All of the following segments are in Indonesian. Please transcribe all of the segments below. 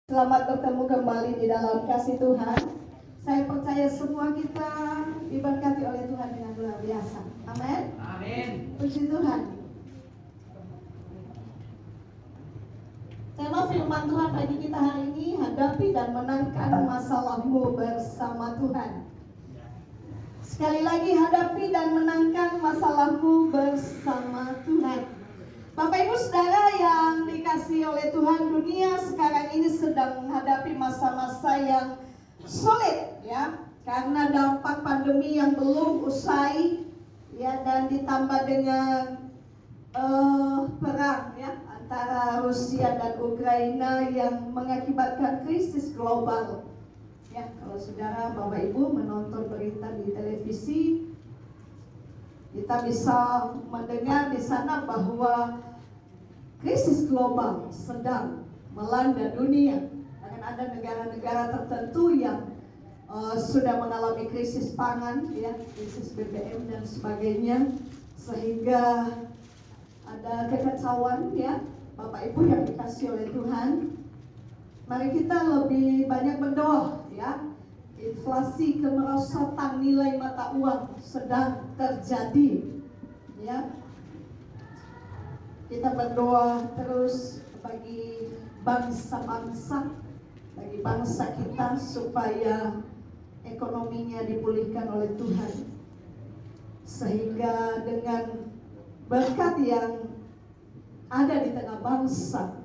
Selamat bertemu kembali di dalam kasih Tuhan. Saya percaya semua kita diberkati oleh Tuhan dengan luar biasa. Amin. Amin. Puji Tuhan. Tema firman Tuhan bagi kita hari ini, hadapi dan menangkan masalahmu bersama Tuhan. Sekali lagi, hadapi dan menangkan masalahmu bersama Tuhan. Bapak Ibu Saudara yang dikasihi oleh Tuhan, dunia sekarang ini sedang menghadapi masa-masa yang sulit ya, karena dampak pandemi yang belum usai ya, dan ditambah dengan perang ya antara Rusia dan Ukraina yang mengakibatkan krisis global. Ya, kalau saudara Bapak Ibu menonton berita di televisi, kita bisa mendengar di sana bahwa krisis global sedang melanda dunia. Akan ada negara-negara tertentu yang sudah mengalami krisis pangan, ya, krisis BBM dan sebagainya, sehingga ada kekacauan ya, Bapak Ibu yang dikasihi oleh Tuhan. Mari kita lebih banyak berdoa ya. Inflasi, kemerosotan nilai mata uang sedang terjadi ya. Kita berdoa terus bagi bangsa-bangsa, bagi bangsa kita supaya ekonominya dipulihkan oleh Tuhan, sehingga dengan berkat yang ada di tengah bangsa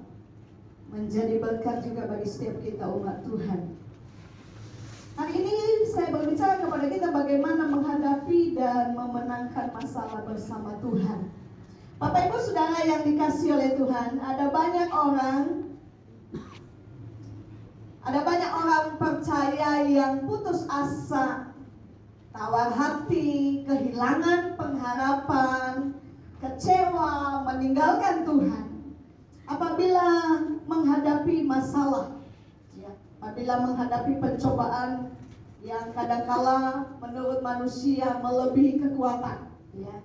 menjadi berkat juga bagi setiap kita umat Tuhan. Hari ini saya berbicara kepada kita bagaimana menghadapi dan memenangkan masalah bersama Tuhan. Bapak Ibu Saudara yang dikasihi oleh Tuhan, ada banyak orang percaya yang putus asa, tawar hati, kehilangan pengharapan, kecewa, meninggalkan Tuhan apabila menghadapi masalah ya, apabila menghadapi pencobaan yang kadangkala menurut manusia melebihi kekuatan ya.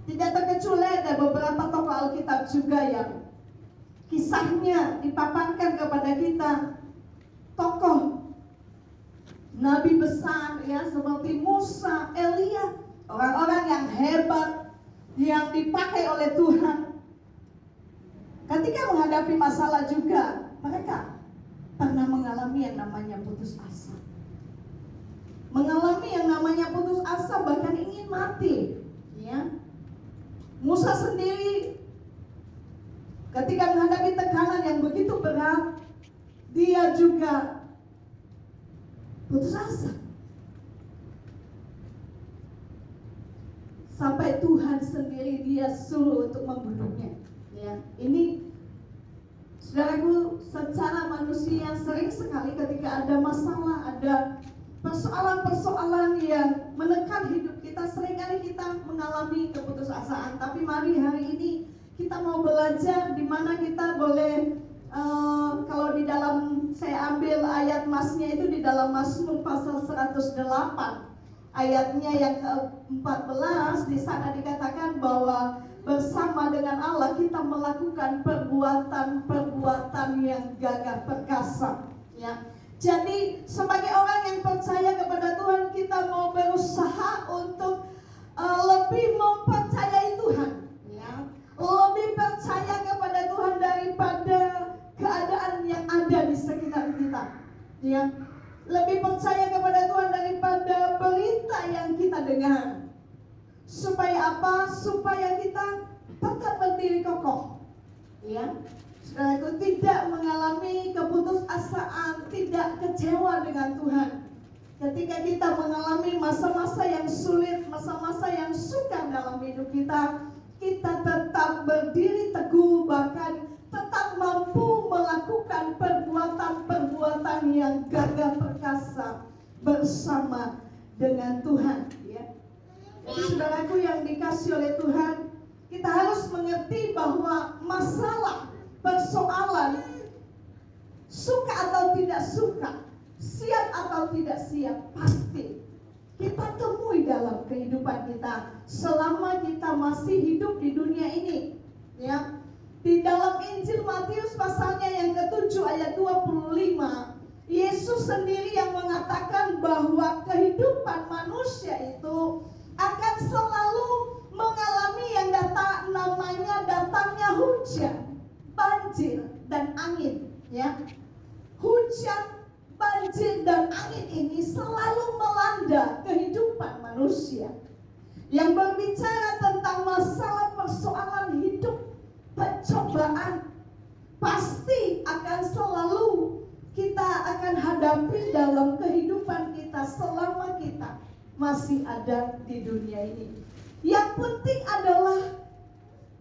Tidak terkecuali ada beberapa tokoh Alkitab juga yang kisahnya dipaparkan kepada kita, tokoh nabi besar ya, seperti Musa, Elia, orang-orang yang hebat yang dipakai oleh Tuhan. Ketika menghadapi masalah juga, mereka pernah mengalami yang namanya putus asa. Mengalami yang namanya putus asa, bahkan ingin mati ya. Musa sendiri ketika menghadapi tekanan yang begitu berat, dia juga putus asa. Sampai Tuhan sendiri dia suruh untuk membunuhnya. Ya, ini saudaraku, secara manusia sering sekali ketika ada masalah, ada persoalan-persoalan yang menekan hidup kita, seringkali kita mengalami keputusasaan. Tapi mari hari ini kita mau belajar di mana kita boleh kalau di dalam, saya ambil ayat masnya itu di dalam Mazmur pasal 108 ayatnya yang ke-14. Di sana dikatakan bahwa bersama dengan Allah kita melakukan perbuatan-perbuatan yang gagah perkasa ya. Jadi sebagai orang yang percaya kepada Tuhan, kita mau berusaha untuk lebih mempercayai Tuhan ya. Lebih percaya kepada Tuhan daripada keadaan yang ada di sekitar kita ya. Lebih percaya kepada Tuhan daripada berita yang kita dengar. Supaya apa? Supaya kita tetap berdiri kokoh ya. Saudaraku, tidak mengalami keputusasaan, tidak kecewa dengan Tuhan. Ketika kita mengalami masa-masa yang sulit, masa-masa yang sukar dalam hidup kita, kita tetap berdiri teguh, bahkan tetap mampu melakukan perbuatan-perbuatan yang gagah perkasa bersama dengan Tuhan ya. Jadi saudaraku yang dikasihi oleh Tuhan, kita harus mengerti bahwa masalah, persoalan, suka atau tidak suka, siap atau tidak siap, pasti kita temui dalam kehidupan kita selama kita masih hidup di dunia ini ya. Di dalam Injil Matius pasalnya yang ke-7 Yesus sendiri yang mengatakan bahwa kehidupan manusia itu akan selalu mengalami yang namanya datangnya hujan, banjir, dan angin. Ya, hujan, banjir, dan angin ini selalu melanda kehidupan manusia. Yang berbicara tentang masalah persoalan hidup, pencobaan, pasti akan selalu kita akan hadapi dalam kehidupan kita selama kita masih ada di dunia ini. Yang penting adalah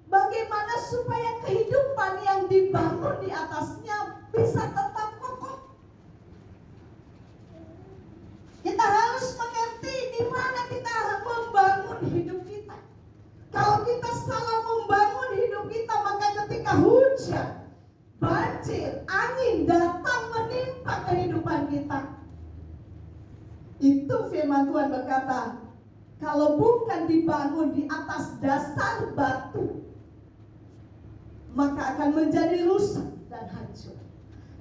bagaimana supaya kehidupan yang dibangun di atasnya bisa tetap kokoh. Kita harus mengerti di mana kita membangun hidup kita. Kalau kita salah membangun hidup kita, maka ketika hujan, banjir, angin datang menimpa kehidupan kita, itu firman Tuhan berkata, kalau bukan dibangun di atas dasar batu, maka akan menjadi rusak dan hancur.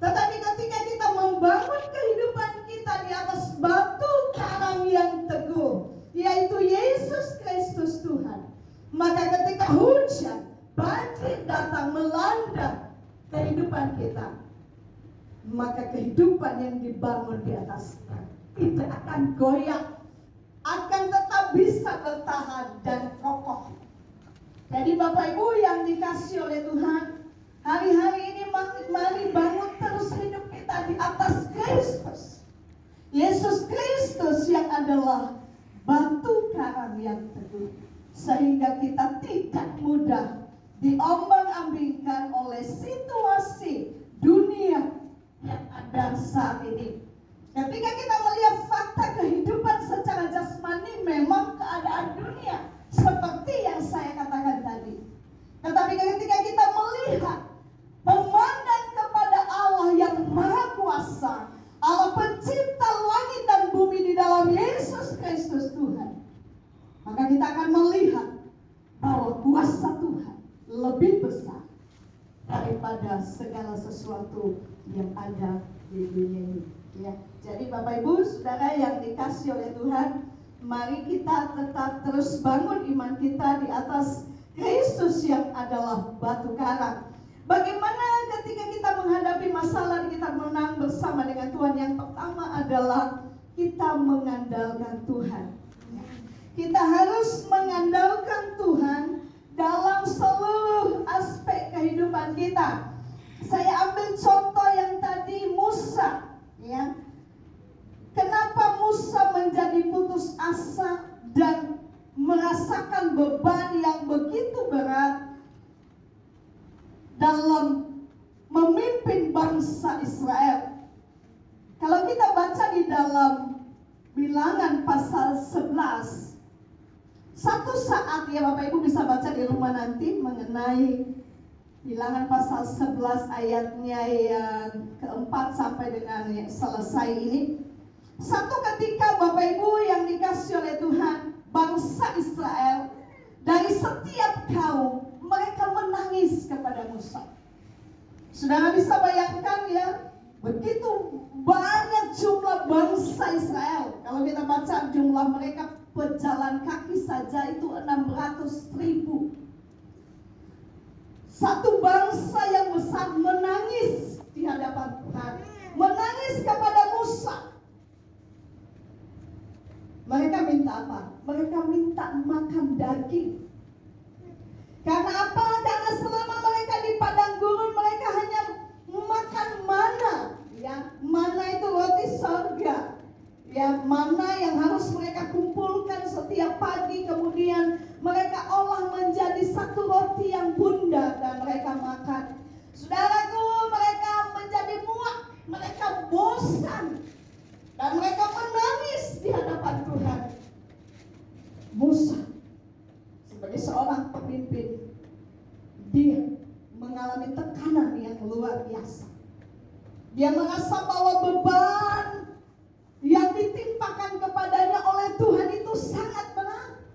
Tetapi ketika kita membangun kehidupan kita di atas batu karang yang teguh, yaitu Yesus Kristus Tuhan, maka ketika hujan, banjir datang melanda kehidupan kita, maka kehidupan yang dibangun di atasnya tidak akan goyah, akan tetap bisa bertahan dan kokoh. Jadi Bapak Ibu yang dikasih oleh Tuhan, hari-hari ini mari bangun terus hidup kita di atas Kristus. Yesus Kristus yang adalah batu karang yang teguh, sehingga kita tidak mudah diombang-ambingkan oleh situasi dunia yang ada saat ini. Ketika kita melihat fakta kehidupan secara jasmani, memang keadaan dunia seperti yang saya katakan tadi. Tetapi ketika kita melihat, memandang kepada Allah yang Maha Kuasa, Allah pencipta langit dan bumi di dalam Yesus Kristus Tuhan, maka kita akan melihat bahwa kuasa Tuhan lebih besar daripada segala sesuatu yang ada di dunia ini. Ya, jadi Bapak Ibu Saudara yang dikasih oleh Tuhan, mari kita tetap terus bangun iman kita di atas Kristus yang adalah batu karang. Bagaimana ketika kita menghadapi masalah, kita menang bersama dengan Tuhan? Yang pertama adalah kita mengandalkan Tuhan. Kita harus mengandalkan Tuhan dalam seluruh aspek kehidupan kita. Saya ambil contoh yang tadi Musa. Ya, kenapa Musa menjadi putus asa dan merasakan beban yang begitu berat dalam memimpin bangsa Israel? Kalau kita baca di dalam Bilangan pasal 11, satu saat ya Bapak Ibu bisa baca di rumah nanti mengenai Bilangan pasal 11 ayatnya yang keempat sampai dengan yang selesai ini. Satu ketika Bapak Ibu yang dikasih oleh Tuhan, bangsa Israel dari setiap kaum mereka menangis kepada Musa. Saudara bisa bayangkan ya, begitu banyak jumlah bangsa Israel. Kalau kita baca jumlah mereka pejalan kaki saja itu 600.000. Satu bangsa yang besar menangis di hadapan Tuhan, menangis kepada Musa. Mereka minta apa? Mereka minta makan daging. Karena apa? Karena selama mereka di padang gurun, mereka hanya makan mana. Ya, mana itu roti sorga. Ya, mana yang harus mereka kumpulkan setiap pagi, kemudian mereka olah menjadi satu roti yang bundar dan mereka makan. Saudaraku, mereka menjadi muak, mereka bosan, dan mereka menangis di hadapan Tuhan. Musa sebagai seorang pemimpin, dia mengalami tekanan yang luar biasa. Dia merasa bahwa beban yang ditimpakan kepadanya oleh Tuhan itu sangat berat.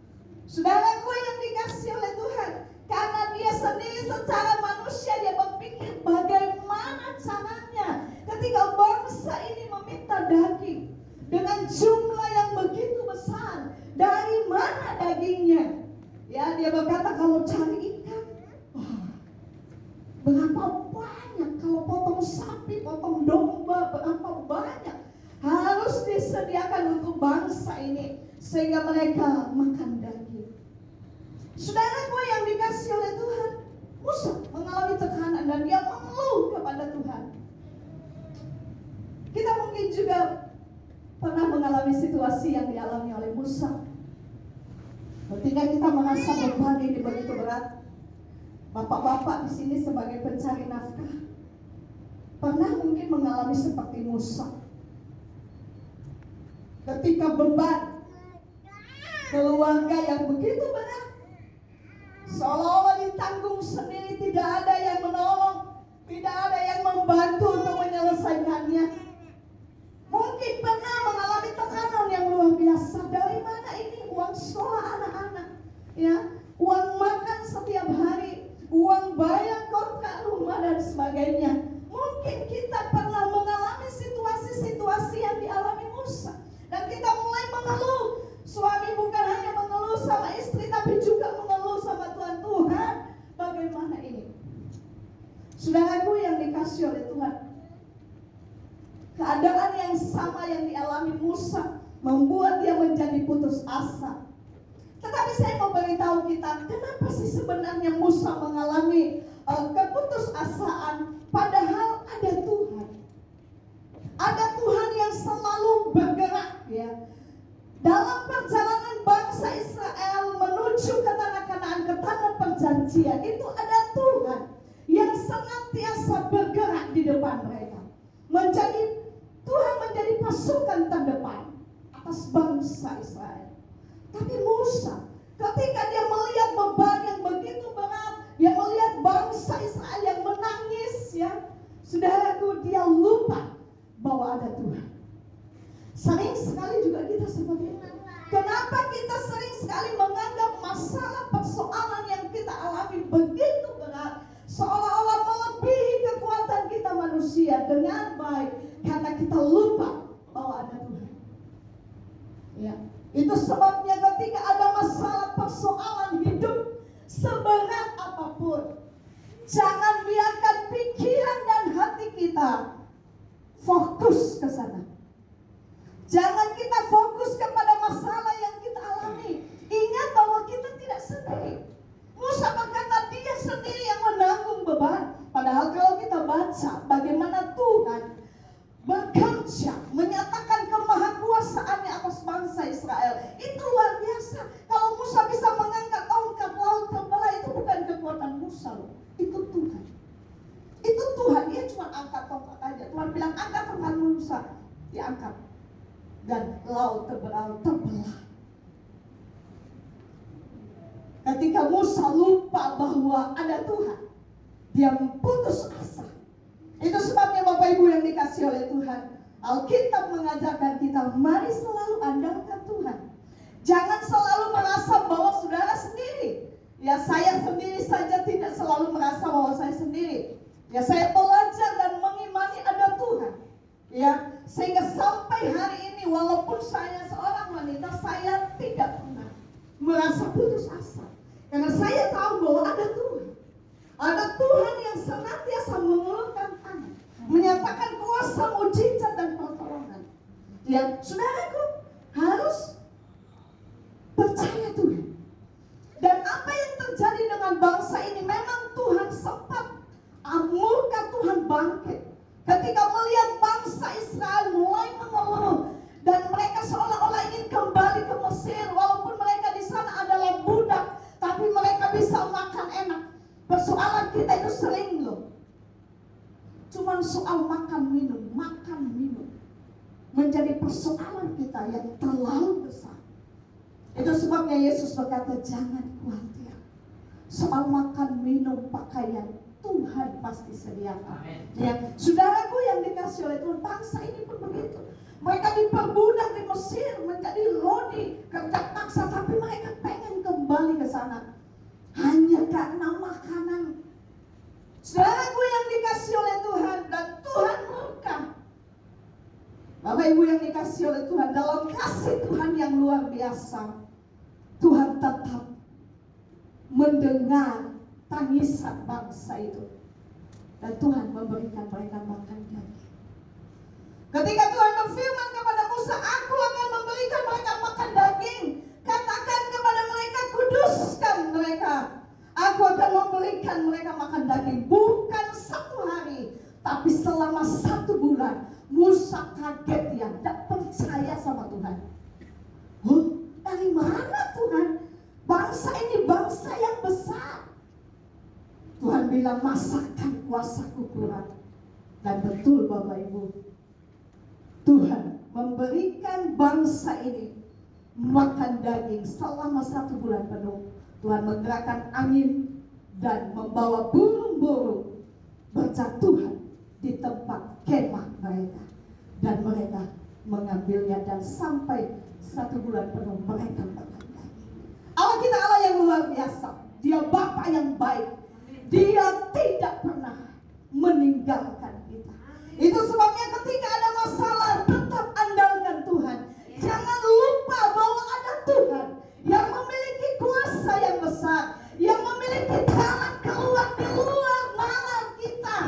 Saudaraku yang dikasih oleh Tuhan, karena dia sendiri secara manusia dia berpikir bagaimana caranya ketika bangsa ini meminta dia berkata kalau cari ikan, berapa banyak, kalau potong sapi, potong domba, berapa banyak harus disediakan untuk bangsa ini sehingga mereka makan daging. Saudaraku yang dikasih oleh Tuhan, Musa mengalami tekanan dan dia mengeluh kepada Tuhan. Kita mungkin juga pernah mengalami situasi yang dialami oleh Musa. Ketika kita merasa beban ini begitu berat, bapak-bapak di sini sebagai pencari nafkah pernah mungkin mengalami seperti Musa. Ketika beban keluarga yang begitu berat, seolah-olah ditanggung sendiri, tidak ada yang menolong, tidak ada yang membantu untuk menyelesaikannya. Mungkin pernah mengalami tekanan yang luar biasa. Dari mana ini uang sekolah anak-anak, ya, uang makan setiap hari, uang bayar kontrak rumah dan sebagainya. Mungkin kita pernah mengalami situasi-situasi yang dialami Musa, dan kita mulai mengeluh. Suami bukan hanya mengeluh sama istri, tapi juga mengeluh sama Tuhan. Bagaimana ini? Saudaraku yang dikasih oleh Tuhan, keadaan yang sama yang dialami Musa membuat dia menjadi putus asa. Tetapi saya mau beritahu kita, kenapa sih sebenarnya Musa mengalami keputusasaan, padahal ada Tuhan. Ada Tuhan yang selalu bergerak, ya. Dalam perjalanan bangsa Israel menuju ke tanah Kanaan, ke tanah perjanjian, itu ada Tuhan yang senantiasa bergerak di depan mereka. Tuhan menjadi pasukan terdepan atas bangsa Israel. Tapi Musa, ketika dia melihat beban yang begitu berat, dia melihat bangsa Israel yang menangis, ya, saudaraku, dia lupa bahwa ada Tuhan. Sering sekali juga kita seperti itu. Kenapa kita sering sekali menganggap masalah persoalan yang kita alami begitu berat, seolah-olah melebihi kekuatan kita manusia dengan baik, karena kita lupa bahwa ada Tuhan. Ya, itu sebabnya ketika ada masalah persoalan hidup seberat apapun, jangan biarkan pikiran dan hati kita fokus ke sana. Jangan kita fokus kepada masalah yang kita alami. Ingat bahwa kita tidak sendiri. Musa berkata dia sendiri yang menanggung beban. Padahal kalau kita baca bagaimana Tuhan bekerja, menyatakan kemahakuasaannya atas bangsa Israel, itu luar biasa. Kalau Musa bisa mengangkat tongkat laut terbelah, itu bukan kekuatan Musa loh. Itu Tuhan. Itu Tuhan, dia cuma angkat tongkat aja. Tuhan bilang angkat tongkat Musa, diangkat. Dan laut terbelah. Ketika Musa lupa bahwa ada Tuhan, dia putus asa. Itu sebabnya Bapak Ibu yang dikasih oleh Tuhan, Alkitab mengajarkan kita, mari selalu andalkan Tuhan. Jangan selalu merasa bahwa saudara sendiri. Ya, saya sendiri saja tidak selalu merasa bahwa saya sendiri. Ya, saya belajar dan mengimani ada Tuhan. Ya, sehingga sampai hari ini walaupun saya seorang wanita, saya tidak pernah merasa putus asa, karena saya tahu bahwa ada Tuhan. Ada Tuhan yang senantiasa mengulurkan tangan, menyatakan kuasa, mujizat dan pertolongan. Ya, saudaraku harus percaya Tuhan. Dan apa yang terjadi dengan bangsa ini, memang Tuhan sempat murka Tuhan bangkit ketika melihat bangsa Israel mulai mengeluh dan mereka seolah-olah ingin kembali ke Mesir, walaupun mereka di sana adalah budak, tapi mereka bisa makan enak. Persoalan kita itu sering loh, cuman soal makan minum menjadi persoalan kita yang terlalu besar. Itu sebabnya Yesus berkata, jangan khawatir soal makan minum pakaian, Tuhan pasti sediakan. Ya, saudaraku yang dikasih oleh Tuhan, bangsa ini pun begitu. Mereka diperbudak di Mesir menjadi rodi, kerja paksa, tapi mereka pengen kembali ke sana hanya karena makanan. Saudaraku yang dikasih oleh Tuhan, dan Tuhan murka. Bapak Ibu yang dikasih oleh Tuhan, dalam kasih Tuhan yang luar biasa, Tuhan tetap mendengar tangisan bangsa itu. Dan Tuhan memberikan mereka makan daging. Ketika Tuhan berfirman kepada Musa, aku akan memberikan mereka makan daging. Katakan kepada mereka, kuduskan mereka. Aku akan memberikan mereka makan daging. Bukan 1 hari, tapi selama 1 bulan. Musa kaget, dia tidak percaya sama Tuhan. Dari mana Tuhan? Bangsa ini bangsa yang besar. Tuhan bilang, masakan kuasaku kurang. Dan betul Bapak Ibu, Tuhan memberikan bangsa ini makan daging selama 1 bulan penuh. Tuhan menggerakkan angin dan membawa burung-burung berjatuhan di tempat kemah mereka. Dan mereka mengambilnya, dan sampai 1 bulan penuh mereka makan daging. Allah kita Allah yang luar biasa. Dia Bapa yang baik. Dia tidak pernah meninggalkan kita. Itu sebabnya ketika ada masalah, tetap andalkan Tuhan. Jangan lupa bahwa ada Tuhan yang memiliki kuasa yang besar, yang memiliki jalan keluar di luar nalar kita.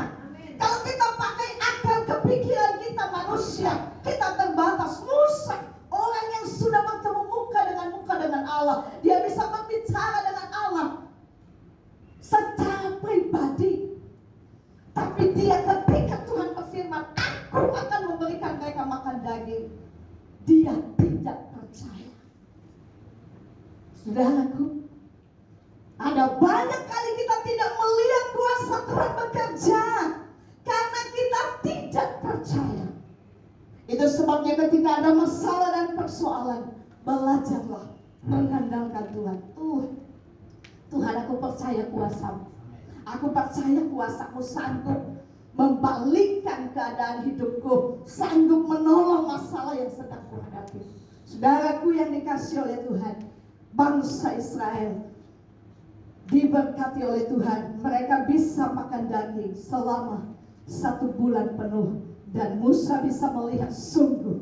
Kalau kita pakai akal kepikiran kita manusia, kita terbatas. Musa, orang yang sudah bertemu muka dengan Allah, dia bisa berbicara dengan Allah secara pribadi. Tapi dia ketika Tuhan berfirman, aku akan memberikan mereka makan daging, dia tidak percaya. Saudaraku, ada banyak kali kita tidak melihat kuasa Tuhan bekerja karena kita tidak percaya. Itu sebabnya ketika ada masalah dan persoalan, belajarlah mengandalkan Tuhan. Tuhan, aku percaya kuasa-Mu. Aku percaya kuasa-Mu sanggup membalikkan keadaan hidupku, sanggup menolong masalah yang sedang kuhadapi. Saudaraku yang dikasihi oleh Tuhan, bangsa Israel diberkati oleh Tuhan. Mereka bisa makan daging selama 1 bulan penuh. Dan Musa bisa melihat sungguh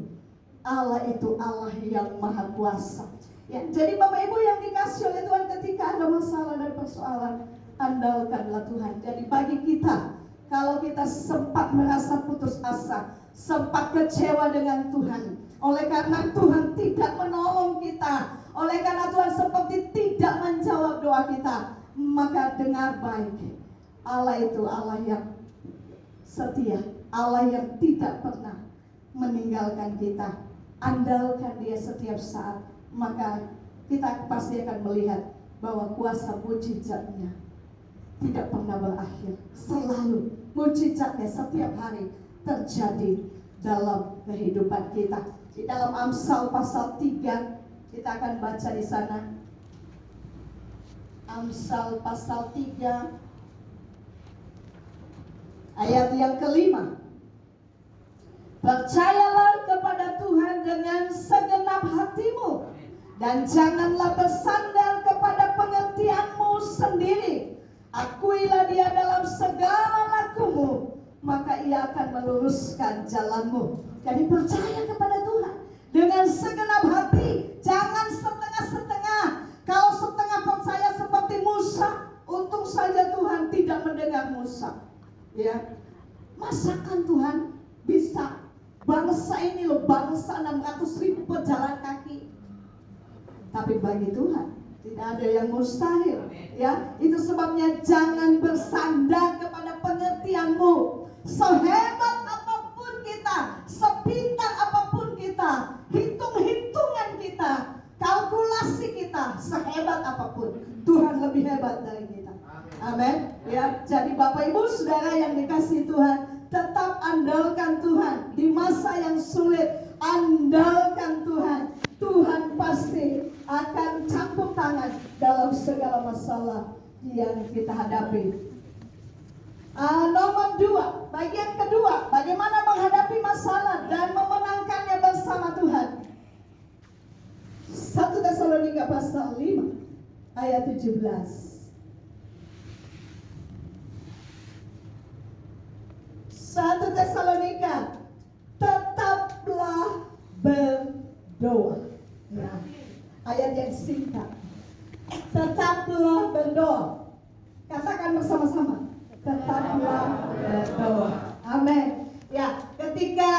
Allah itu Allah yang maha kuasa. Ya, jadi Bapak Ibu yang dikasihi oleh Tuhan, ketika ada masalah dan persoalan, andalkanlah Tuhan. Jadi bagi kita, kalau kita sempat merasa putus asa, sempat kecewa dengan Tuhan, oleh karena Tuhan tidak menolong kita, oleh karena Tuhan seperti tidak menjawab doa kita, maka dengar baik, Allah itu Allah yang setia, Allah yang tidak pernah meninggalkan kita. Andalkan Dia setiap saat, maka kita pasti akan melihat bahwa kuasa mujizatnya tidak pernah berakhir. Selalu mujizatnya setiap hari terjadi dalam kehidupan kita. Di dalam Amsal pasal 3, kita akan baca di sana. Amsal pasal 3 ayat yang ke-5. Percayalah kepada Tuhan dengan segenap hatimu, dan janganlah bersandar kepada pengertianmu sendiri. Akuilah Dia dalam segala lakumu, maka Ia akan meluruskan jalanmu. Jadi percaya kepada Tuhan dengan segenap hati, jangan setengah-setengah. Kalau setengah percaya seperti Musa, untung saja Tuhan tidak mendengar Musa. Ya, masakan Tuhan bisa bangsa ini loh, bangsa 600.000 berjalan kaki. Tapi bagi Tuhan tidak ada yang mustahil. Ya, itu sebabnya jangan bersandar kepada pengertianmu. Sehebat apapun kita, sepintar apapun kita, hitung-hitungan kita, kalkulasi kita, sehebat apapun, Tuhan lebih hebat dari kita. Amin. Ya, jadi Bapak Ibu Saudara yang dikasihi Tuhan, tetap andalkan Tuhan di masa yang sulit. Andalkan Tuhan. Tuhan pasti akan campur tangan dalam segala masalah yang kita hadapi. Nomor 2, bagian kedua, bagaimana menghadapi masalah dan memenangkannya bersama Tuhan. 1 Tesalonika pasal 5 ayat 17. 1 Tesalonika, tetaplah berdoa. Ya, ayat yang singkat. Tetaplah tetaplah berdoa. Katakan bersama-sama, tetaplah berdoa. Amin. Ya, ketika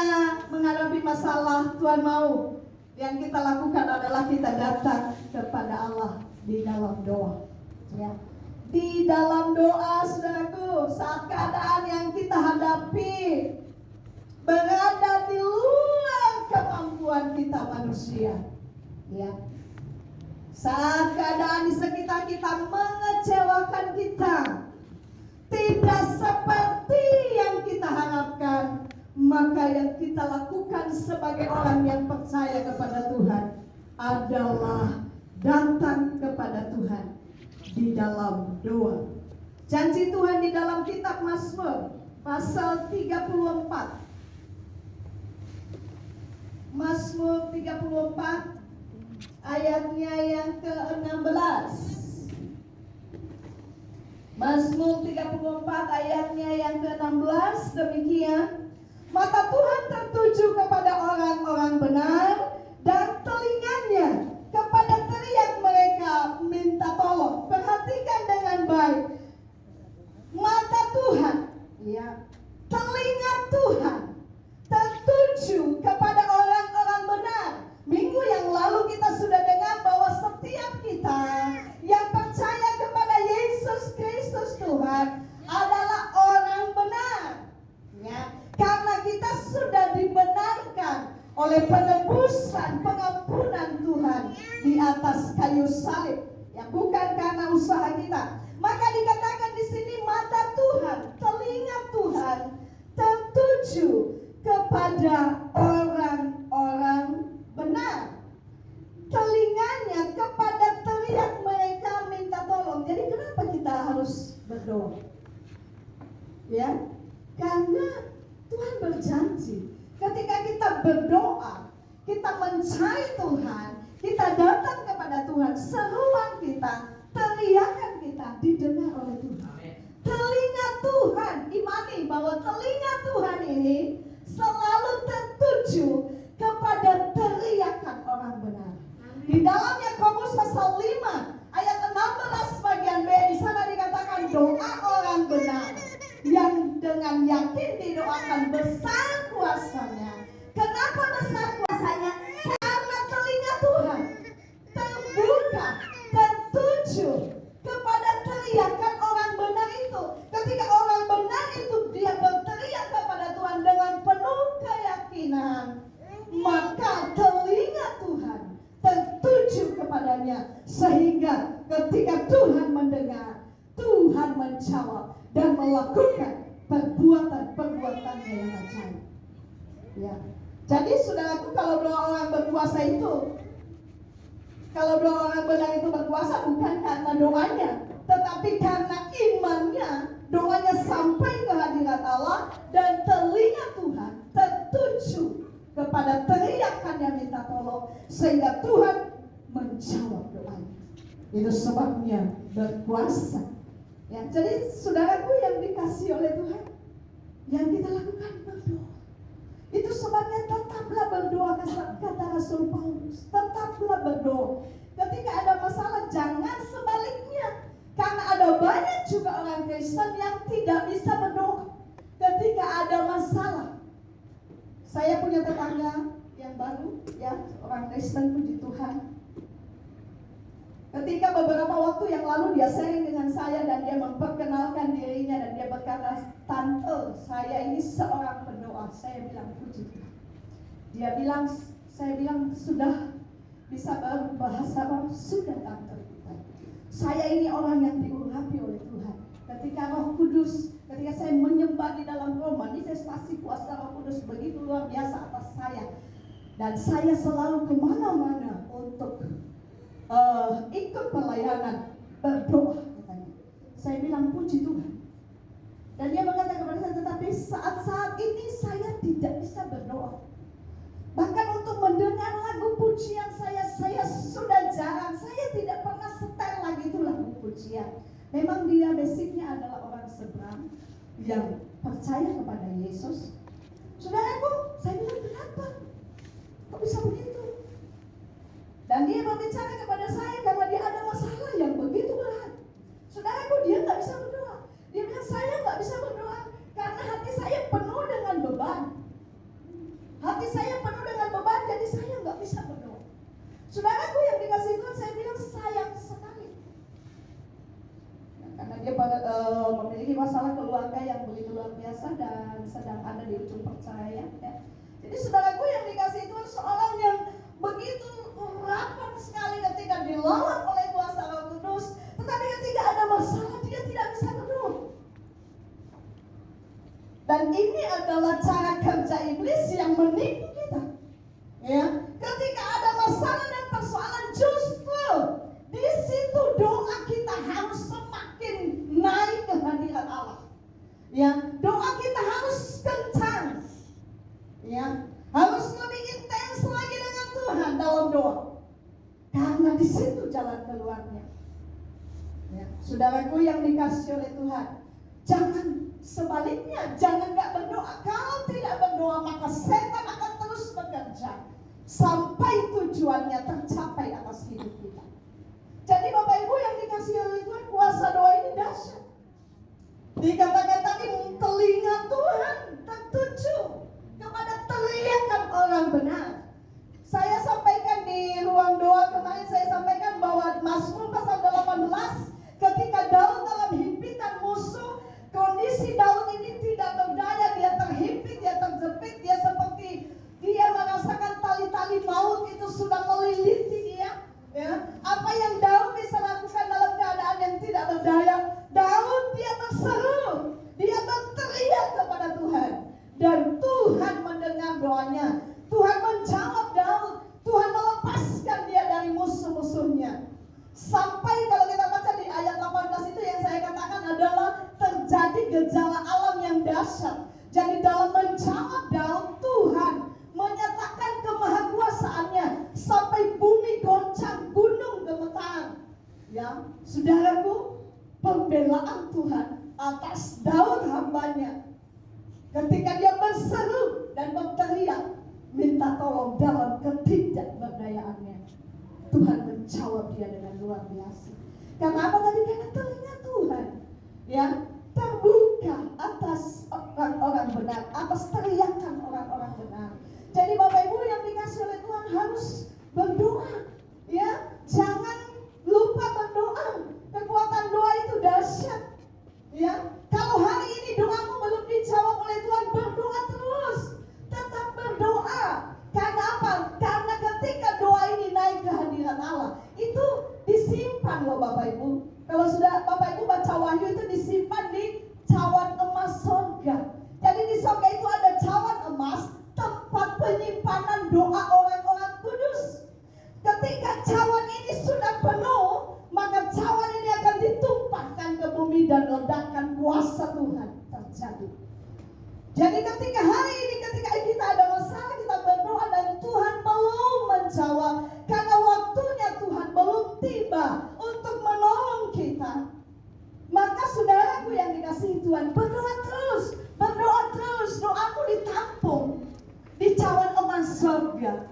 menghadapi masalah, Tuhan mau yang kita lakukan adalah kita datang kepada Allah di dalam doa. Ya. Di dalam doa, saudaraku, saat keadaan yang kita hadapi berada di luar kemampuan kita manusia. Ya. Saat keadaan di sekitar kita mengecewakan kita, tidak seperti yang kita harapkan, maka yang kita lakukan sebagai orang yang percaya kepada Tuhan adalah datang kepada Tuhan di dalam doa. Janji Tuhan di dalam kitab Mazmur pasal 34. Mazmur 34 ayatnya yang ke-16. Mazmur 34 ayatnya yang ke-16 demikian. Mata Tuhan tertuju kepada orang-orang benar dan telinganya kepada teriak mereka minta tolong. Perhatikan dengan baik. Mata Tuhan, ya, telinga Tuhan tertuju kepada orang-orang benar. Minggu yang lalu kita sudah dengar bahwa setiap kita yang percaya kepada Yesus Kristus Tuhan adalah orang benar. Ya, karena kita sudah dibenarkan oleh penebusan pengampunan Tuhan di atas kayu salib, ya, bukan karena usaha kita. Maka dikatakan di sini mata Tuhan, telinga Tuhan tertuju kepada orang-orang benar. Telinganya kepada teriak mereka minta tolong. Jadi kenapa kita harus berdoa? Ya, karena Tuhan berjanji ketika kita berdoa, kita mencari Tuhan, kita datang kepada Tuhan, seruan kita, teriakan kita didengar oleh Tuhan. Telinga Tuhan, imani bahwa telinga Tuhan ini selalu tertuju kepada teriakan orang benar. Di dalam Yakobus pasal 5 ayat 16 bagian B, di sana dikatakan doa orang benar yang dengan yakin didoakan besar kuasanya. Kenapa besar kuasanya? Karena telinga Tuhan terbuka, tertuju kepada teriakan orang benar itu. Ketika orang benar itu dia berteriak kepada Tuhan dengan penuh keyakinan, maka telinga Tuhan tertuju kepadanya, sehingga ketika Tuhan mendengar, Tuhan menjawab dan melakukan perbuatan-perbuatannya yang ajaib. Ya. Jadi saudaraku, kalau doa orang berkuasa itu, kalau doa orang benar itu berkuasa bukan karena doanya, tetapi karena imannya. Doanya sampai ke hadirat Allah dan telinga Tuhan tertuju kepada teriakannya minta tolong, sehingga Tuhan menjawab doanya. Itu sebabnya berkuasa. Ya, jadi saudaraku yang dikasih oleh Tuhan, yang kita lakukan berdoa. Itu sebabnya tetaplah berdoa, kata Rasul Paulus. Tetaplah berdoa. Ketika ada masalah, jangan sebaliknya. Karena ada banyak juga orang Kristen yang tidak bisa berdoa ketika ada masalah. Saya punya tetangga yang baru, ya, orang Kristen, puji Tuhan. Ketika beberapa waktu yang lalu dia sharing dengan saya dan dia memperkenalkan dirinya dan dia berkata, "Tante, saya ini seorang pendoa." Saya bilang, "Puji Tuhan." Saya bilang, "Sudah bisa berbahasa Arab?" "Sudah, Tante." "Saya ini orang yang diurapi oleh Tuhan. Ketika Roh Kudus, ketika saya menyembah di dalam roh, manifestasi kuasa Roh Kudus begitu luar biasa atas saya. Dan saya selalu kemana-mana untuk ikut pelayanan, berdoa," katanya. Saya bilang, "Puji Tuhan." Dan dia berkata kepada saya, "Tetapi saat-saat ini saya tidak bisa berdoa. Bahkan untuk mendengar lagu pujian saya sudah jarang. Saya tidak pernah setel lagi itu lagu pujian." Memang dia basicnya adalah orang seberang yang percaya kepada Yesus. Saudaraku, saya bilang, "Kenapa? Kok bisa begitu?" Dan dia berbicara kepada saya karena dia ada masalah yang begitu berat. sedang ada di ujung perceraian ya. Jadi saudaraku yang dikasihi Tuhan, seorang yang begitu rapat sekali ketika dilawan oleh kuasa Roh Kudus, tetapi ketika ada masalah dia tidak bisa berdoa. Dan ini adalah cara kerja iblis yang menipu kita. Ya, ketika ada masalah dan persoalan, justru di situ doa kita harus semakin naik ke hadirat Allah. Ya, doa kita harus kencang. Ya, harus lebih intens lagi dengan Tuhan dalam doa. Karena di situ jalan keluarnya. Ya, saudaraku yang dikasihi oleh Tuhan, jangan sebaliknya, jangan gak berdoa. Kalau tidak berdoa, maka setan akan terus bekerja sampai tujuannya tercapai atas hidup kita. Jadi Bapak Ibu yang dikasihi oleh Tuhan, kuasa doa ini dahsyat. Dikatakan tadi, telinga Tuhan tertuju kepada teriakan orang benar. Saya sampaikan di ruang doa kemarin, saya sampaikan bahwa Mazmur pasal 18, ketika Daud dalam himpitan musuh, kondisi Daud ini tidak berdaya, dia terhimpit, dia terjepit, dia seperti dia merasakan tali-tali maut itu sudah meliliti dia. Ya, apa yang Daud bisa lakukan dalam keadaan yang tidak berdaya? Daud dia berseru, dia berteriak kepada Tuhan, dan Tuhan mendengar doanya. Tuhan menjawab Daud, Tuhan melepaskan dia dari musuh-musuhnya. Sampai kalau kita baca di ayat 18 itu yang saya katakan adalah terjadi gejala alam yang dahsyat. Jadi dalam menjawab Daud, Tuhan menyatakan kemahakuasaannya sampai bumi goncang, gunung gemetar. Ya, saudaraku, pembelaan Tuhan atas Daud hambanya ketika dia berseru dan berteriak minta tolong dalam ketidakberdayaannya, Tuhan menjawab dia dengan luar biasa. Karena apa tadi? Karena telinga Tuhan ya terbuka atas orang-orang benar, atas teriakan orang-orang benar. Jadi Bapak Ibu yang dikasihi oleh Tuhan harus berdoa, ya, jangan lupa berdoa. Kekuatan doa itu dahsyat, ya. Kalau hari ini doamu belum dijawab oleh Tuhan, berdoa terus, tetap berdoa. Karena apa? Karena ketika doa ini naik ke hadirat Allah, itu disimpan loh Bapak Ibu. Kalau sudah Bapak Ibu baca Wahyu, itu disimpan di cawan emas sorga. Jadi di sorga itu ada cawan emas, tempat penyimpanan doa orang-orang kudus. Ketika cawan ini sudah penuh, maka cawan ini akan ditumpahkan ke bumi dan ledakan kuasa Tuhan terjadi. Jadi ketika hari ini, ketika kita ada masalah, kita berdoa dan Tuhan belum menjawab, karena waktunya Tuhan belum tiba untuk menolong kita, maka saudaraku yang dikasihi Tuhan, berdoa terus, doamu ditampung di cawan emas surga,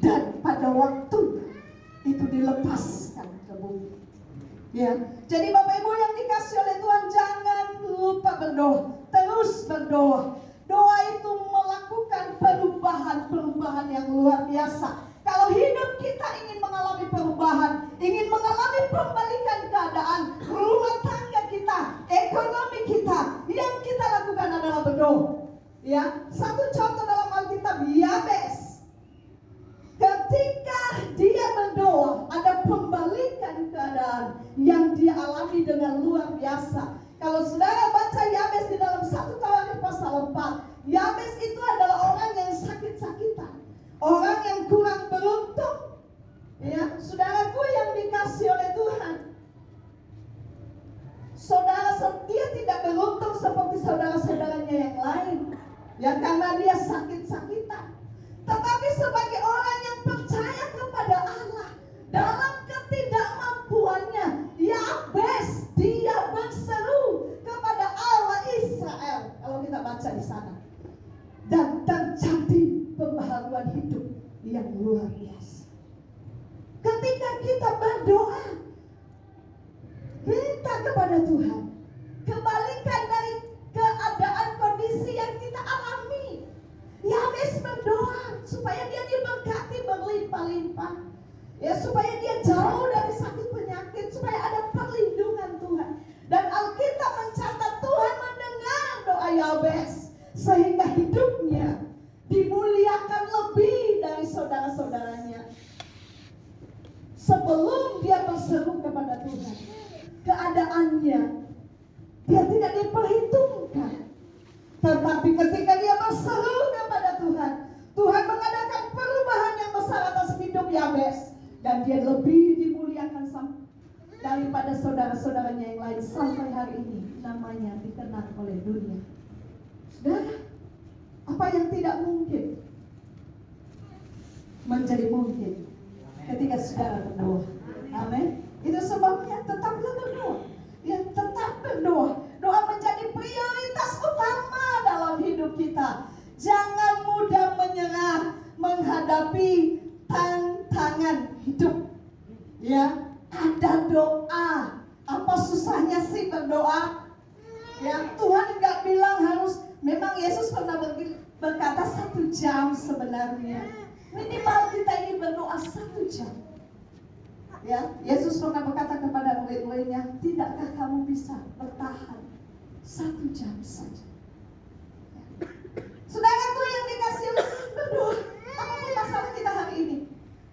dan pada waktunya itu dilepaskan ke bumi. Ya, jadi Bapak Ibu yang dikasihi oleh Tuhan, jangan lupa berdoa, terus berdoa. Doa itu melakukan perubahan yang luar biasa. Kalau hidup kita ingin mengalami perubahan, ingin mengalami pembalikan keadaan, rumah tangga kita, ekonomi kita, yang kita lakukan adalah berdoa. Ya, satu contoh dalam Alkitab, Yabes. Ketika dia berdoa, ada pembalikan keadaan yang dia alami dengan luar biasa. Kalau saudara baca Yabes di dalam 1 Tawarikh pasal 4, Yabes itu adalah orang yang sakit-sakitan, orang yang kurang beruntung. Ya, saudaraku yang dikasihi oleh Tuhan, dia tidak beruntung seperti saudara-saudaranya yang lain, ya, karena dia sakit-sakitan. Tetapi sebagai orang yang percaya kepada Allah, dalam ketidakmampuannya, Yabes dia berseru kepada Allah Israel. Kalau kita baca di sana, dan terjadi pembaharuan hidup yang luar biasa. Ketika kita berdoa, minta kepada Tuhan kebalikan dari keadaan kondisi yang kita alami. Yabes berdoa supaya dia diberkati berlimpah-limpah, ya, supaya dia jauh dari sakit penyakit, supaya ada perlindungan Tuhan. Dan Alkitab mencatat Tuhan mendengar sehingga hidupnya dimuliakan lebih dari saudara-saudaranya. Sebelum dia berseru kepada Tuhan, keadaannya dia tidak diperhitungkan. Tetapi ketika dia berseru kepada Tuhan, Tuhan mengadakan perubahan yang besar atas hidup Yabes, dan dia lebih dimuliakan daripada saudara-saudaranya yang lain. Sampai hari ini namanya dikenal oleh dunia. Saudara, apa yang tidak mungkin menjadi mungkin ketika saudara berdoa. Amin. Itu sebabnya tetaplah berdoa. Ya, tetap berdoa. Doa menjadi prioritas utama dalam hidup kita. Jangan mudah menyerah menghadapi tantangan hidup. Ya, ada doa. Apa susahnya sih berdoa? Ya, Tuhan enggak bilang harus. Memang Yesus pernah berkata 1 jam sebenarnya. Minimal kita ini berdoa 1 jam. Ya, Yesus pernah berkata kepada murid-muridnya, tidakkah kamu bisa bertahan 1 jam saja? Ya. Saudaraku yang dikasih oleh berdoa, apapun masalah kita hari ini,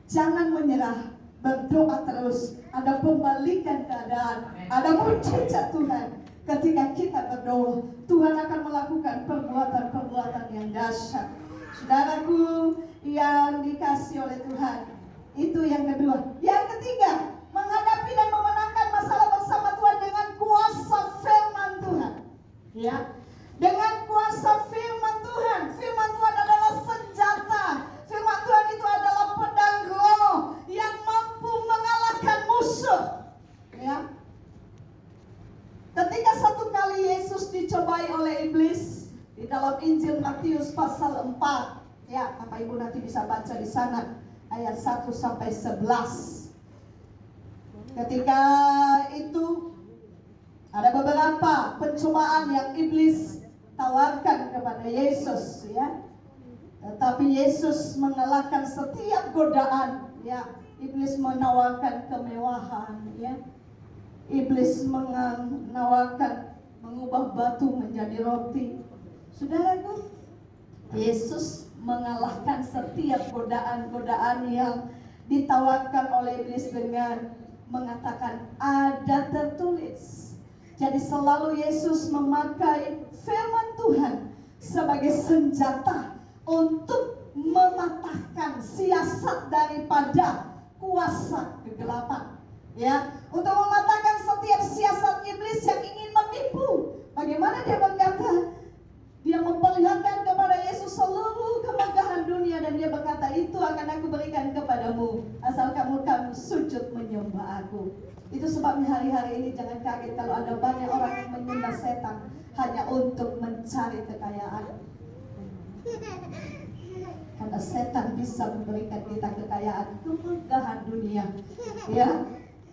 jangan menyerah, berdoa terus. Ada pembalikan keadaan, ada mujizat Tuhan. Ketika kita berdoa, Tuhan akan melakukan perbuatan-perbuatan yang dahsyat. Saudaraku yang dikasih oleh Tuhan, itu yang kedua. Yang ketiga, menghadapi dan memenangkan masalah bersama Tuhan dengan kuasa firman Tuhan. Ya, dengan kuasa firman Tuhan. Firman Tuhan adalah senjata. Firman Tuhan itu adalah pedang roh yang mampu mengalahkan musuh. Ya. Ketika satu kali Yesus dicobai oleh iblis di dalam Injil Matius pasal 4, ya, Bapak Ibu nanti bisa baca di sana ayat 1 sampai 11. Ketika itu ada beberapa pencobaan yang iblis tawarkan kepada Yesus, ya. Tetapi Yesus mengalahkan setiap godaan, ya. Iblis menawarkan kemewahan, ya. Iblis menawarkan mengubah batu menjadi roti. Saudaraku, Yesus mengalahkan setiap godaan-godaan yang ditawarkan oleh iblis dengan mengatakan ada tertulis. Jadi selalu Yesus memakai firman Tuhan sebagai senjata untuk mematahkan siasat daripada kuasa kegelapan. Ya, untuk mematahkan setiap siasat iblis yang ingin menipu. Bagaimana dia berkata? Dia memperlihatkan kepada Yesus seluruh kemegahan dunia dan dia berkata, itu akan aku berikan kepadamu asal kamu sujud menyembah aku. Itu sebabnya hari-hari ini jangan kaget kalau ada banyak orang yang menyembah setan hanya untuk mencari kekayaan. Karena setan bisa memberikan kita kekayaan, kemegahan dunia. Ya,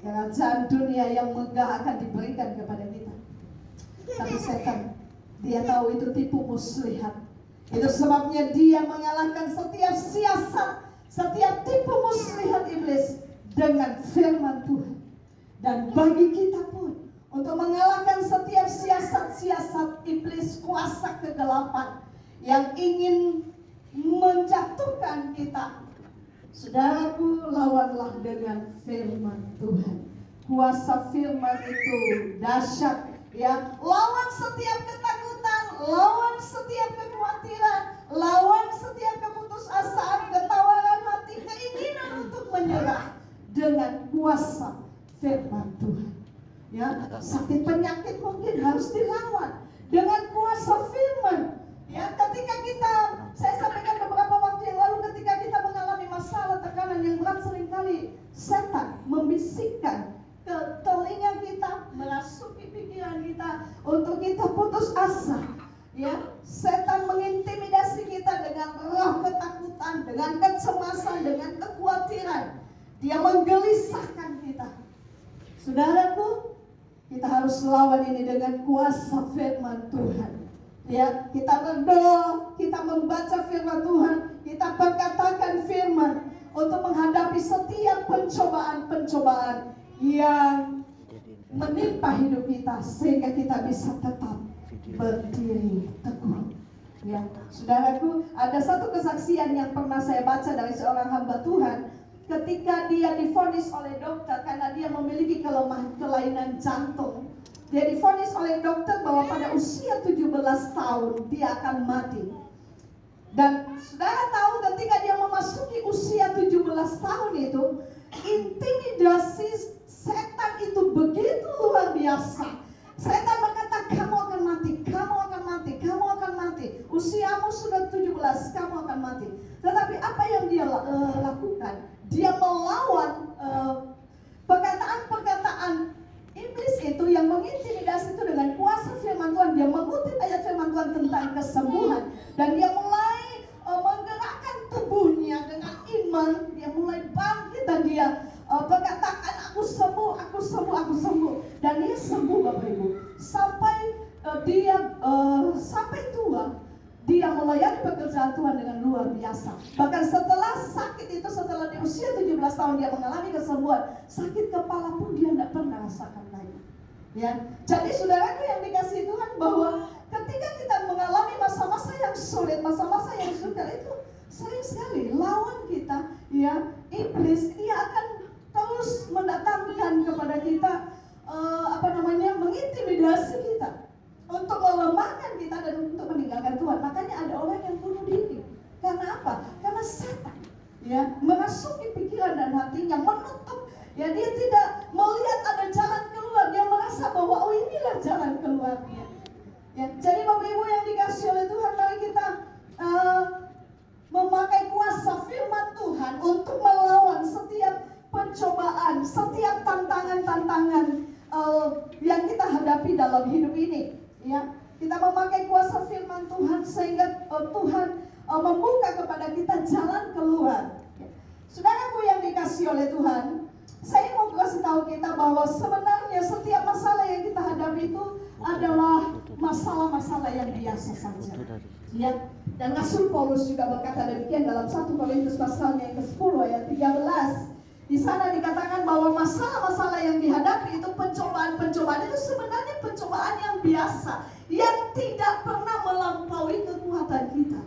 kerajaan dunia yang megah akan diberikan kepada kita. Tapi setan, dia tahu itu tipu muslihat. Itu sebabnya dia mengalahkan setiap siasat, setiap tipu muslihat iblis dengan firman Tuhan. Dan bagi kita pun, untuk mengalahkan setiap siasat-siasat iblis, kuasa kegelapan yang ingin menjatuhkan kita, saudaraku, lawanlah dengan firman Tuhan. Kuasa firman itu dahsyat, ya. Lawan setiap ketakutan, lawan setiap kekhawatiran, lawan setiap keputusasaan, ketawaran hati, keinginan untuk menyerah dengan kuasa firman Tuhan. Ya, sakit penyakit mungkin harus dilawan dengan kuasa firman. Ya, ketika kita, saya sampaikan beberapa waktu yang lalu, ketika kita mengalami masalah tekanan yang berat, seringkali setan membisikkan ke telinga kita, merasuki pikiran kita untuk kita putus asa. Ya, setan mengintimidasi kita dengan roh ketakutan, dengan kecemasan, dengan kekhawatiran. Dia menggelisahkan kita. Saudaraku, kita harus lawan ini dengan kuasa firman Tuhan. Ya, kita berdoa, kita membaca firman Tuhan, kita berkatakan firman untuk menghadapi setiap pencobaan-pencobaan yang menimpa hidup kita, sehingga kita bisa tetap berdiri teguh Ya, saudaraku, ada satu kesaksian yang pernah saya baca dari seorang hamba Tuhan ketika dia divonis oleh dokter karena dia memiliki kelainan jantung. Dia divonis oleh dokter bahwa pada usia 17 tahun dia akan mati. Dan saudara tahu ketika dia memasuki usia 17 tahun itu, intimidasi setan itu begitu luar biasa. Setan berkata, kamu akan mati, kamu akan mati, kamu akan mati. Usiamu sudah 17, kamu akan mati. Tetapi apa yang dia lakukan? Dia melawan perkataan-perkataan iblis itu yang mengintimidasi itu dengan kuasa firman Tuhan. Dia mengutip ayat firman Tuhan tentang kesembuhan. Dan dia mulai menggerakkan tubuhnya dengan iman. Dia mulai bangkit dan dia berkatakan, aku sembuh, aku sembuh, aku sembuh. Dan dia sembuh, Bapak Ibu. Sampai sampai tua, dia melayani pekerjaan Tuhan dengan luar biasa. Bahkan setelah sakit itu, setelah di usia 17 tahun dia mengalami kesembuhan, sakit kepala pun dia tidak pernah rasakan lagi. Ya, jadi saudaraku yang dikasihi Tuhan, bahwa ketika kita mengalami masa-masa yang sulit, masa-masa yang sukar itu sering sekali lawan kita, ya, iblis, dia akan terus mendatangkan kepada kita mengintimidasi kita untuk melemahkan kita dan untuk meninggalkan Tuhan. Makanya ada orang yang bunuh diri. Karena apa? Karena setan, ya, memasuki pikiran dan hatinya, menutup. Ya, dia tidak melihat ada jalan keluar. Dia merasa bahwa oh inilah jalan keluarnya. Ya, jadi Bapak Ibu yang dikasihi oleh Tuhan, mari kita memakai kuasa firman Tuhan untuk melawan setiap pencobaan, setiap tantangan-tantangan yang kita hadapi dalam hidup ini. Ya, kita memakai kuasa firman Tuhan sehingga Tuhan membuka kepada kita jalan keluar. Ya. Saudaraku yang dikasihi oleh Tuhan, saya mau kasih tahu kita bahwa sebenarnya setiap masalah yang kita hadapi itu adalah masalah-masalah yang biasa saja. Ya, dan Rasul Paulus juga berkata demikian dalam 1 Korintus pasal yang ke-10 ayat 13. Di sana dikatakan bahwa masalah-masalah yang dihadapi itu, pencobaan-pencobaan itu sebenarnya pencobaan yang biasa, yang tidak pernah melampaui kekuatan kita.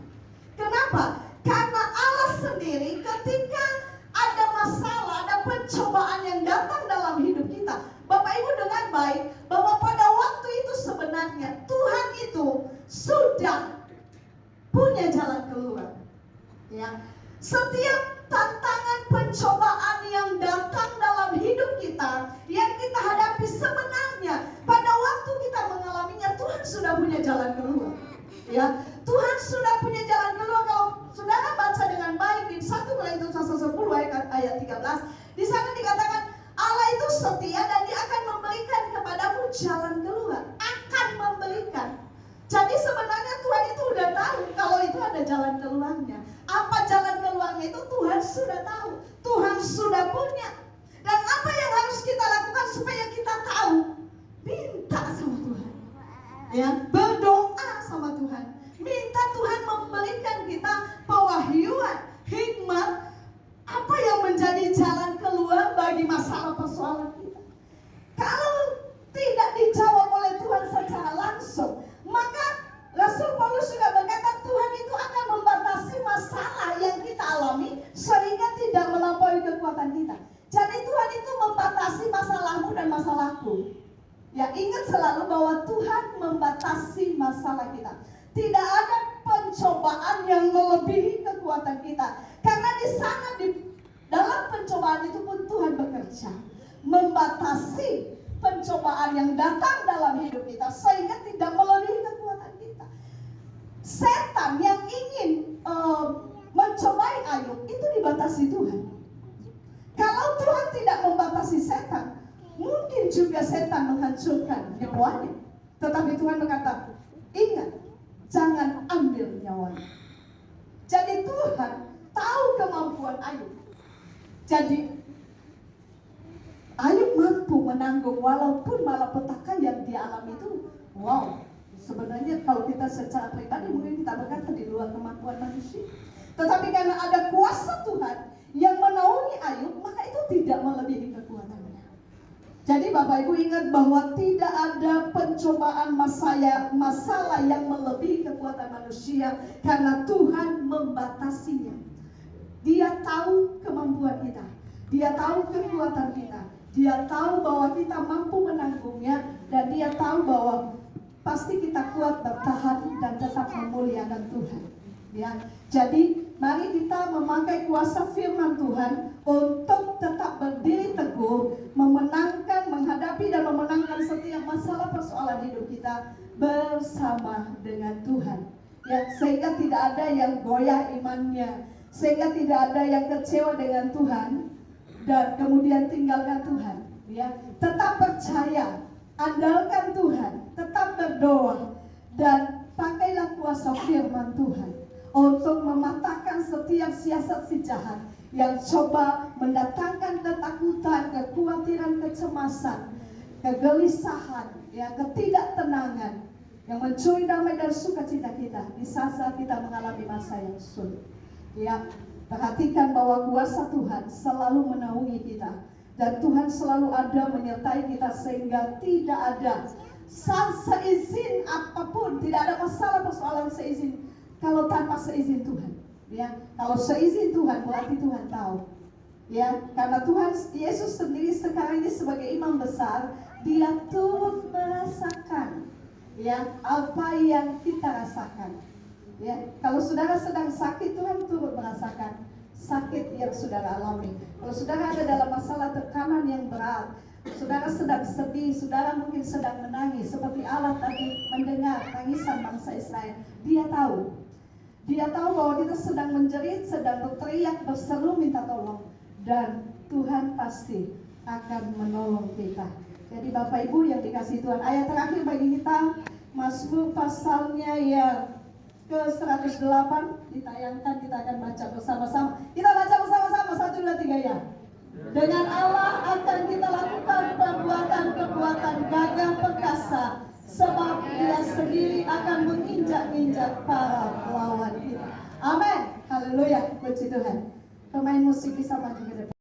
Kenapa? Karena Allah sendiri ketika ada masalah, ada pencobaan yang datang dalam hidup kita, Bapak Ibu dengar baik bahwa pada waktu itu sebenarnya Tuhan itu sudah punya jalan keluar. Ya, setiap tantangan pencobaan yang datang dalam hidup kita, yang kita hadapi, sebenarnya pada waktu kita mengalaminya Tuhan sudah punya jalan keluar. Ya, Tuhan sudah punya jalan keluar. Kalau saudara baca dengan baik di 1 Korintus pasal 10 ayat 13, di sana dikatakan Allah itu setia dan Dia akan memberikan kepadamu jalan keluar. Akan memberikan. Jadi sebenarnya Tuhan itu udah tahu kalau itu ada jalan keluarnya. Apa jalan keluarnya itu Tuhan sudah tahu. Tuhan sudah punya. Dan apa yang harus kita lakukan supaya kita tahu? Minta sama Tuhan. Ya, berdoa sama Tuhan. Minta Tuhan memberikan kita pewahyuan, hikmat, apa yang menjadi jalan keluar bagi masalah persoalan kita. Kalau tidak dijawab oleh Tuhan secara langsung, maka Rasul Paulus juga berkata Tuhan itu akan membatasi masalah yang kita alami sehingga tidak melampaui kekuatan kita. Jadi Tuhan itu membatasi masalahmu dan masalahku. Ya, ingat selalu bahwa Tuhan membatasi masalah kita. Tidak ada pencobaan yang melebihi kekuatan kita. Karena di sana, dalam pencobaan itu pun Tuhan bekerja membatasi pencobaan yang datang dalam hidup kita sehingga tidak melebihi kekuatan kita. Setan yang ingin mencobai Ayub itu dibatasi Tuhan. Kalau Tuhan tidak membatasi setan, mungkin juga setan menghancurkan nyawanya. Tetapi Tuhan berkata, ingat, jangan ambil nyawanya. Jadi Tuhan tahu kemampuan Ayub. Jadi Ayub mampu menanggung walaupun malapetaka yang dia alami itu. Wow, sebenarnya kalau kita secara pribadi mungkin kita berkata di luar kemampuan manusia. Tetapi karena ada kuasa Tuhan yang menaungi Ayub, maka itu tidak melebihi kekuatannya. Jadi Bapak Ibu ingat bahwa tidak ada pencobaan masalah yang melebihi kekuatan manusia, karena Tuhan membatasinya. Dia tahu kemampuan kita, Dia tahu kekuatan kita, Dia tahu bahwa kita mampu menanggungnya, dan Dia tahu bahwa pasti kita kuat bertahan dan tetap memuliakan Tuhan. Ya, jadi mari kita memakai kuasa firman Tuhan untuk tetap berdiri teguh, memenangkan, menghadapi dan memenangkan setiap masalah persoalan hidup kita bersama dengan Tuhan. Ya, sehingga tidak ada yang goyah imannya, sehingga tidak ada yang kecewa dengan Tuhan dan kemudian tinggalkan Tuhan. Ya, tetap percaya, andalkan Tuhan, tetap berdoa, dan pakailah kuasa firman Tuhan untuk mematahkan setiap siasat si jahat yang coba mendatangkan ketakutan, kekhawatiran, kecemasan, kegelisahan, ya, ketidaktenangan yang mencuri damai dan sukacita kita di saat kita mengalami masa yang sulit. Ya, perhatikan bahwa kuasa Tuhan selalu menaungi kita, dan Tuhan selalu ada menyertai kita, sehingga tidak ada seizin apapun, tidak ada masalah persoalan seizin kalau tanpa seizin Tuhan. Ya, kalau seizin Tuhan berarti Tuhan tahu. Ya, karena Tuhan Yesus sendiri sekarang ini sebagai imam besar, Dia turut merasakan, ya, apa yang kita rasakan. Ya, kalau saudara sedang sakit, Tuhan turut merasakan sakit yang saudara alami. Kalau saudara ada dalam masalah tekanan yang berat, saudara sedang sedih, saudara mungkin sedang menangis, seperti Allah tadi mendengar tangisan bangsa Israel. Dia tahu. Dia tahu bahwa kita sedang menjerit, sedang berteriak, berseru minta tolong, dan Tuhan pasti akan menolong kita. Jadi Bapak Ibu yang dikasihi Tuhan, ayat terakhir bagi kita Mazmur pasalnya yang ke-108 ditayangkan, kita akan baca bersama-sama. Kita baca bersama-sama, 1, 2, 3 ya. Dengan Allah akan kita lakukan perbuatan-perbuatan gagah perkasa, sebab Dia sendiri akan menginjak-injak para lawan kita. Amin. Haleluya. Puji Tuhan. Pemain musik bisa maju ke depan.